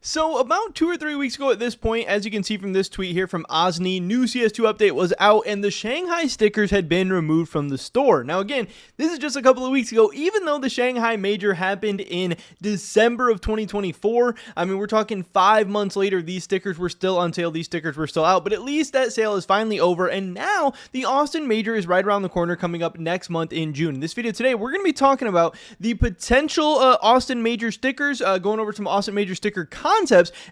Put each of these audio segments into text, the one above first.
So about 2 or 3 weeks ago at this point, as you can see from this tweet here from Osni, new CS2 update was out and the Shanghai stickers had been removed from the store. Now again, this is just a couple of weeks ago, even though the Shanghai major happened in December of 2024. I mean, we're talking 5 months later, these stickers were still on sale, these stickers were still out, but at least that sale is finally over, and now the Austin major is right around the corner coming up next month in June. In this video today, we're going to be talking about the potential Austin major stickers, going over some Austin major sticker concepts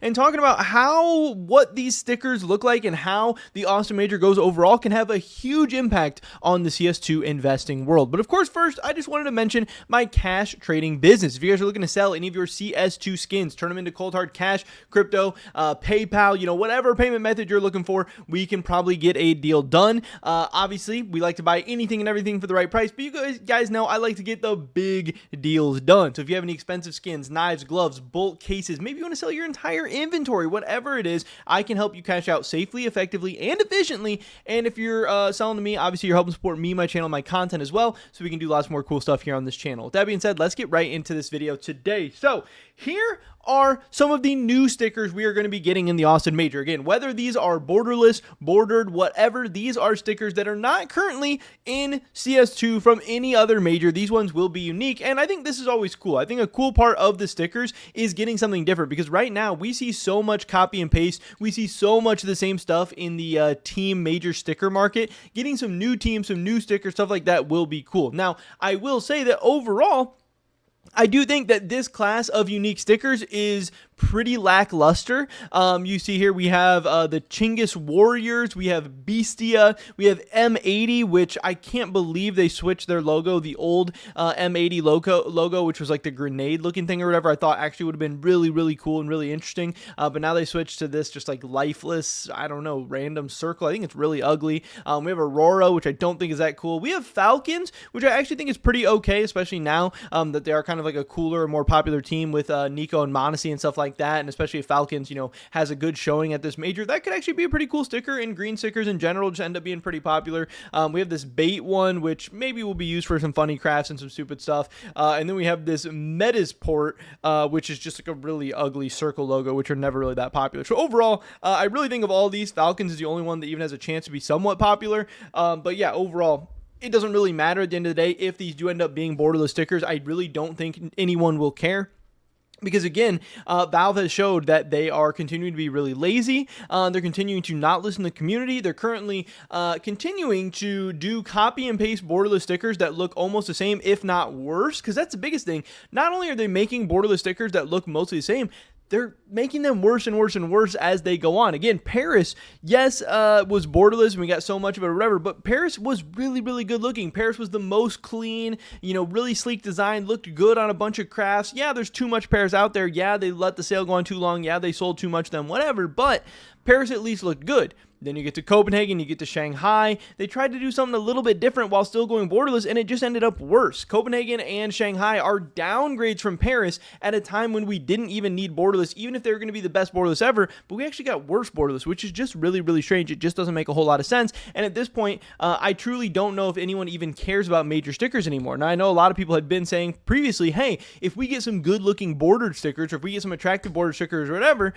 and talking about how what these stickers look like and how the Austin major goes overall can have a huge impact on the CS2 investing world. But of course, first, I just wanted to mention my cash trading business. If you guys are looking to sell any of your CS2 skins, turn them into cold hard cash, crypto, PayPal, whatever payment method you're looking for, we can probably get a deal done. Obviously, we like to buy anything and everything for the right price, but you guys know I like to get the big deals done. So if you have any expensive skins, knives, gloves, bulk cases, maybe you want to sell your entire inventory, whatever it is, I can help you cash out safely, effectively, and efficiently. And if you're selling to me, obviously you're helping support me, my channel, my content as well, so we can do lots more cool stuff here on this channel. With that being said, let's get right into this video today. So here are some of the new stickers we are going to be getting in the Austin major. Again, whether these are borderless, bordered, whatever, these are stickers that are not currently in CS2 from any other major. These ones will be unique, and I think this is always cool. I think a cool part of the stickers is getting something different, because right now we see so much copy and paste. We see so much of the same stuff in the team major sticker market. Getting some new teams, some new stickers, stuff like that will be cool. Now, I will say that overall, I do think that this class of unique stickers is pretty lackluster. You see here we have the Chinggis Warriors, we have Beastia, we have M80, which I can't believe they switched their logo. The old M80 logo, which was like the grenade looking thing or whatever, I thought actually would have been really, really cool and really interesting. But now they switched to this just like lifeless, I don't know, random circle. I think it's really ugly. We have Aurora, which I don't think is that cool. We have Falcons, which I actually think is pretty okay, especially now that they are kind of like a cooler, more popular team with Nico and Monesi and stuff like that, and especially if Falcons, has a good showing at this major, that could actually be a pretty cool sticker, and green stickers in general just end up being pretty popular. We have this bait one, which maybe will be used for some funny crafts and some stupid stuff, and then we have this Metasport, which is just like a really ugly circle logo, which are never really that popular. So overall, I really think of all these, Falcons is the only one that even has a chance to be somewhat popular, but yeah, overall, it doesn't really matter at the end of the day if these do end up being borderless stickers. I really don't think anyone will care. Because again, Valve has showed that they are continuing to be really lazy. They're continuing to not listen to the community. They're currently continuing to do copy and paste borderless stickers that look almost the same, if not worse. Because that's the biggest thing. Not only are they making borderless stickers that look mostly the same, they're making them worse and worse and worse as they go on. Again, Paris, yes, was borderless and we got so much of it or whatever, but Paris was really, really good looking. Paris was the most clean, really sleek design, looked good on a bunch of crafts. Yeah, there's too much Paris out there. Yeah, they let the sale go on too long. Yeah, they sold too much of them, whatever, but Paris at least looked good. Then you get to Copenhagen, you get to Shanghai. They tried to do something a little bit different while still going borderless, and it just ended up worse. Copenhagen and Shanghai are downgrades from Paris at a time when we didn't even need borderless, even if they were going to be the best borderless ever, but we actually got worse borderless, which is just really, really strange. It just doesn't make a whole lot of sense, and at this point, I truly don't know if anyone even cares about major stickers anymore. Now, I know a lot of people had been saying previously, hey, if we get some good-looking bordered stickers, or if we get some attractive bordered stickers or whatever,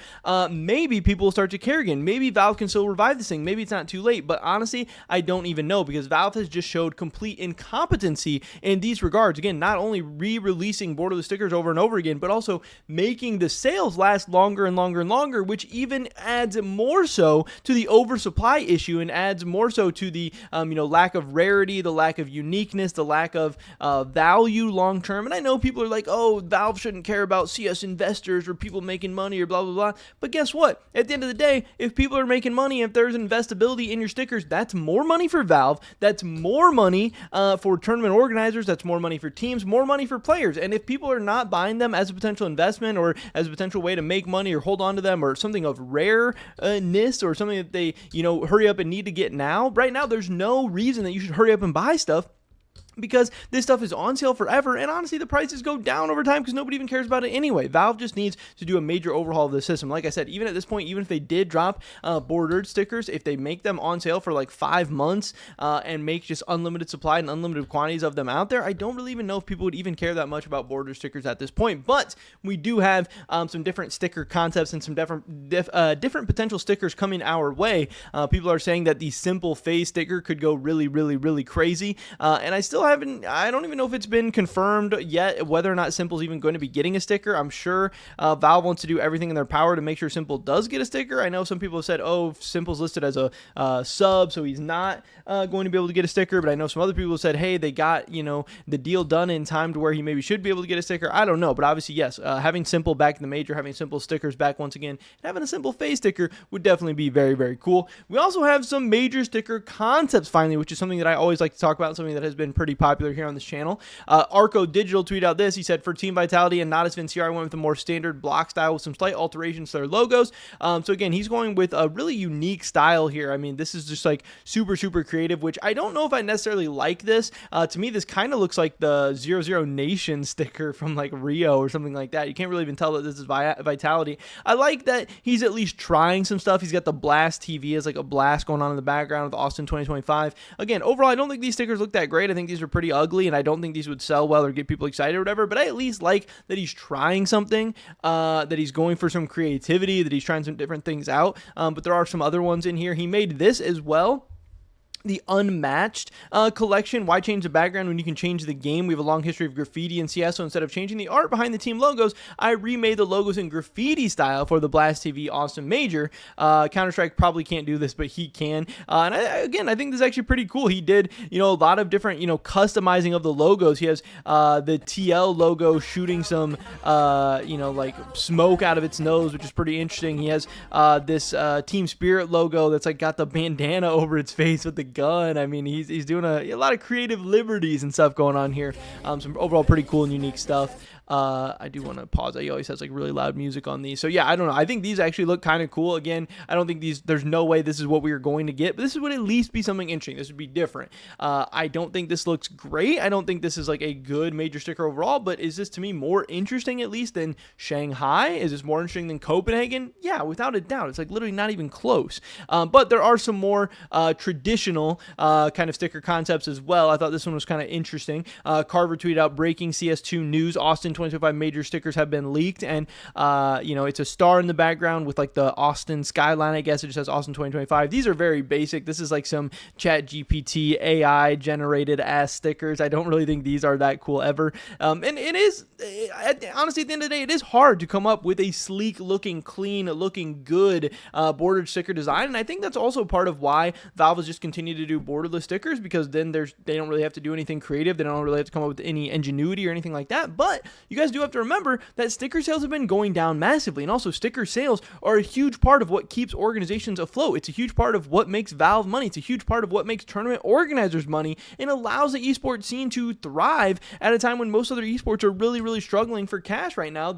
maybe people will start to care again. Maybe Valve can still revive this thing. Maybe it's not too late, but honestly, I don't even know, because Valve has just showed complete incompetency in these regards. Again, not only re-releasing borderless stickers over and over again, but also making the sales last longer and longer and longer, which even adds more so to the oversupply issue and adds more so to the lack of rarity, the lack of uniqueness, the lack of value long term. And I know people are like, oh, Valve shouldn't care about CS investors or people making money or blah, blah, blah. But guess what? At the end of the day, if people are making money, if there's investability in your stickers, that's more money for Valve, that's more money for tournament organizers, that's more money for teams, more money for players. And if people are not buying them as a potential investment or as a potential way to make money or hold on to them or something of rareness or something that they hurry up and need to get now, right now there's no reason that you should hurry up and buy stuff. because this stuff is on sale forever, and honestly the prices go down over time because nobody even cares about it anyway. Valve just needs to do a major overhaul of the system. Like I said, even at this point, even if they did drop bordered stickers, if they make them on sale for like 5 months and make just unlimited supply and unlimited quantities of them out there, I don't really even know if people would even care that much about border stickers at this point. But we do have some different sticker concepts and some different potential stickers coming our way. People are saying that the simple phase sticker could go really crazy, and I don't even know if it's been confirmed yet whether or not Simple's even going to be getting a sticker. I'm sure Valve wants to do everything in their power to make sure Simple does get a sticker. I know some people have said, oh, Simple's listed as a sub, so he's not going to be able to get a sticker, but I know some other people have said, hey, they got, the deal done in time to where he maybe should be able to get a sticker. I don't know, but obviously, yes, having Simple back in the major, having Simple stickers back once again, and having a Simple phase sticker would definitely be very cool. We also have some major sticker concepts finally, which is something that I always like to talk about, something that has been pretty popular here on this channel. Arco Digital tweeted out this. He said, for Team Vitality and not as Vinciar, I went with a more standard block style with some slight alterations to their logos. So again, he's going with a really unique style here. I mean, this is just like super creative, which I don't know if I necessarily like this. To me, this kind of looks like the 00 Nation sticker from like Rio or something like that. You can't really even tell that this is Vitality. I like that he's at least trying some stuff. He's got the Blast TV as like a blast going on in the background with Austin 2025. Again, overall, I don't think these stickers look that great. I think these are pretty ugly, and I don't think these would sell well or get people excited or whatever, but I at least like that he's trying something, that he's going for some creativity, that he's trying some different things out. But there are some other ones in here. He made this as well, the Unmatched collection. Why change the background when you can change the game? We have a long history of graffiti in CS, so instead of changing the art behind the team logos, I remade the logos in graffiti style for the Blast TV Awesome Major. Counter-Strike probably can't do this, but he can. And I think this is actually pretty cool. He did, a lot of different, customizing of the logos. He has the TL logo shooting some, like smoke out of its nose, which is pretty interesting. He has this Team Spirit logo that's like got the bandana over its face with the gun. I mean, he's doing a lot of creative liberties and stuff going on here. Some overall pretty cool and unique stuff. I do want to pause. He always has like really loud music on these. So yeah, I don't know. I think these actually look kind of cool. Again, I don't think there's no way this is what we are going to get, but this would at least be something interesting. This would be different. I don't think this looks great. I don't think this is like a good major sticker overall, but is this to me more interesting at least than Shanghai? Is this more interesting than Copenhagen? Yeah, without a doubt. It's like literally not even close. But there are some more traditional kind of sticker concepts as well. I thought this one was kind of interesting. Carver tweeted out, breaking CS2 news, Austin 2025 major stickers have been leaked, and it's a star in the background with like the Austin skyline. I guess it just says Austin 2025. These are very basic. This is like some Chat GPT AI generated ass stickers. I don't really think these are that cool ever. And it is honestly at the end of the day, it is hard to come up with a sleek looking, clean looking, good bordered sticker design, and I think that's also part of why Valve has just continued to do borderless stickers, because then they don't really have to do anything creative. They don't really have to come up with any ingenuity or anything like that. But you guys do have to remember that sticker sales have been going down massively, and also sticker sales are a huge part of what keeps organizations afloat. It's a huge part of what makes Valve money. It's a huge part of what makes tournament organizers money and allows the esports scene to thrive at a time when most other esports are really struggling for cash right now.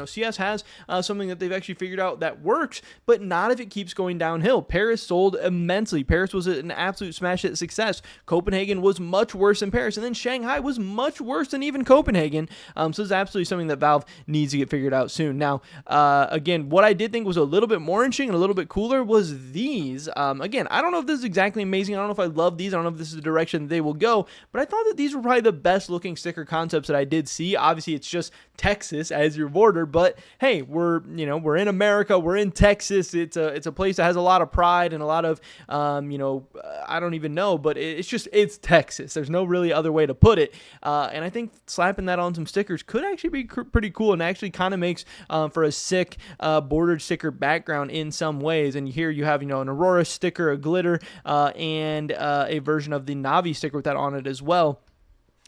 CS has something that they've actually figured out that works, but not if it keeps going downhill. Paris sold immensely. Paris was an absolute smash hit success. Copenhagen was much worse than Paris, and then Shanghai was much worse than even Copenhagen. So this is absolutely something that Valve needs to get figured out soon. Now, again, what I did think was a little bit more interesting and a little bit cooler was these. Again, I don't know if this is exactly amazing. I don't know if I love these. I don't know if this is the direction that they will go, but I thought that these were probably the best looking sticker concepts that I did see. Obviously, it's just Texas as your border, but hey, we're in America, we're in Texas. It's a place that has a lot of pride and a lot of I don't even know, but it's Texas. There's no really other way to put it. And I think slapping that on some stickers could actually be pretty cool, and actually kind of makes for a sick bordered sticker background in some ways. And here you have an Aurora sticker, a glitter, and a version of the Navi sticker with that on it as well.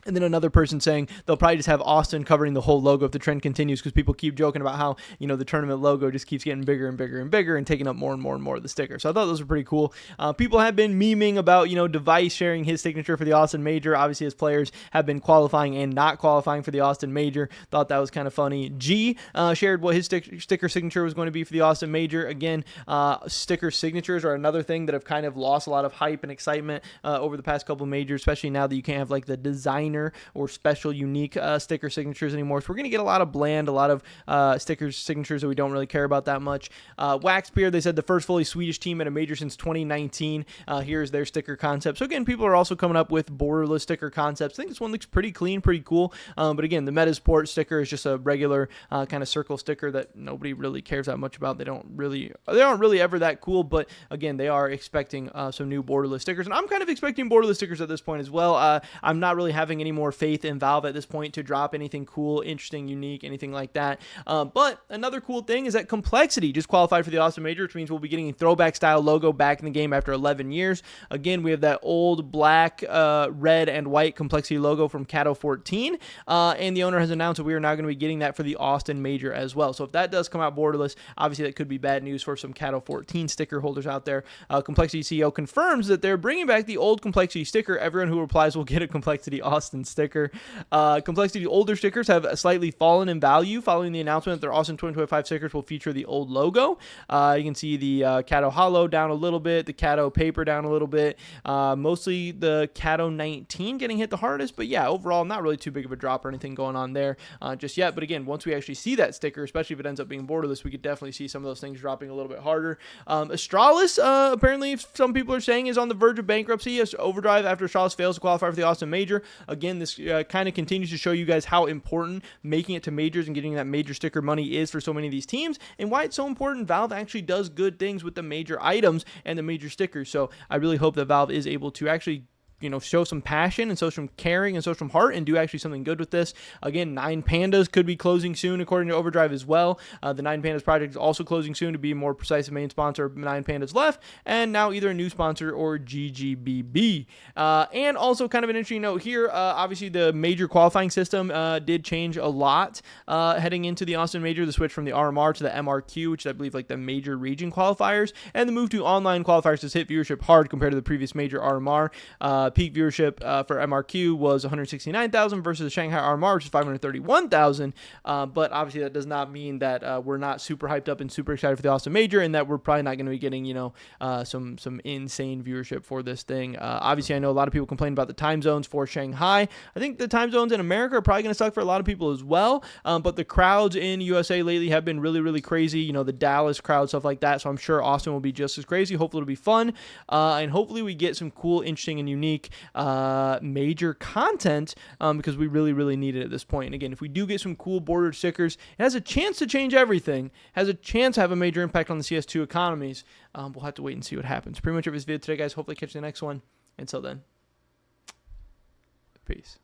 And then another person saying they'll probably just have Austin covering the whole logo if the trend continues, because people keep joking about how, the tournament logo just keeps getting bigger and bigger and bigger and taking up more and more and more of the sticker. So I thought those were pretty cool. People have been memeing about, Device sharing his signature for the Austin Major. Obviously, his players have been qualifying and not qualifying for the Austin Major. Thought that was kind of funny. G shared what his sticker signature was going to be for the Austin Major. Again, sticker signatures are another thing that have kind of lost a lot of hype and excitement over the past couple of majors, especially now that you can't have like the designer or special unique sticker signatures anymore. So we're going to get a lot of bland, a lot of signatures that we don't really care about that much. Waxpear, they said the first fully Swedish team at a major since 2019. Here's their sticker concept. So again, people are also coming up with borderless sticker concepts. I think this one looks pretty clean, pretty cool. But again, the Metasport sticker is just a regular kind of circle sticker that nobody really cares that much about. They aren't really ever that cool. But again, they are expecting some new borderless stickers, and I'm kind of expecting borderless stickers at this point as well. I'm not really having any more faith in Valve at this point to drop anything cool, interesting, unique, anything like that. But another cool thing is that Complexity just qualified for the Austin Major, which means we'll be getting a throwback style logo back in the game after 11 years. Again, we have that old black, red, and white Complexity logo from Cato 14, and the owner has announced that we are now going to be getting that for the Austin Major as well. So if that does come out borderless, obviously that could be bad news for some Cato 14 sticker holders out there. Complexity CEO confirms that they're bringing back the old Complexity sticker. Everyone who replies will get a Complexity Austin sticker. Complexity older stickers have slightly fallen in value following the announcement that their Austin 2025 stickers will feature the old logo. You can see the Cato Hollow down a little bit, the Cato Paper down a little bit, mostly the Cato 19 getting hit the hardest, but yeah, overall not really too big of a drop or anything going on there just yet. But again, once we actually see that sticker, especially if it ends up being borderless, we could definitely see some of those things dropping a little bit harder. Astralis, apparently some people are saying, is on the verge of bankruptcy as Overdrive after Astralis fails to qualify for the Austin Major. Again, this kind of continues to show you guys how important making it to majors and getting that major sticker money is for so many of these teams, and why it's so important Valve actually does good things with the major items and the major stickers. So I really hope that Valve is able to actually show some passion and show some caring and show some heart and do actually something good with this. Again, 9 Pandas could be closing soon, according to Overdrive as well. The 9 Pandas project is also closing soon. To be more precise, the main sponsor of 9 Pandas left, and now either a new sponsor or GGBB. And also kind of an interesting note here, obviously the major qualifying system did change a lot heading into the Austin Major. The switch from the RMR to the MRQ, which is, I believe, like the major region qualifiers, and the move to online qualifiers has hit viewership hard compared to the previous major RMR. Peak viewership for MRQ was 169,000 versus the Shanghai RMR, which is 531,000. But obviously that does not mean that we're not super hyped up and super excited for the Austin Major, and that we're probably not going to be getting some insane viewership for this thing. Obviously, I know a lot of people complain about the time zones for Shanghai. I think the time zones in America are probably going to suck for a lot of people as well. But the crowds in USA lately have been really, really crazy. The Dallas crowd, stuff like that. So I'm sure Austin will be just as crazy. Hopefully it'll be fun, and hopefully we get some cool, interesting, and unique major content because we really, really need it at this point. And again, if we do get some cool bordered stickers, it has a chance to change everything, has a chance to have a major impact on the CS2 economies. We'll have to wait and see what happens. Pretty much of this video today, guys. Hopefully catch you in the next one. Until then, peace.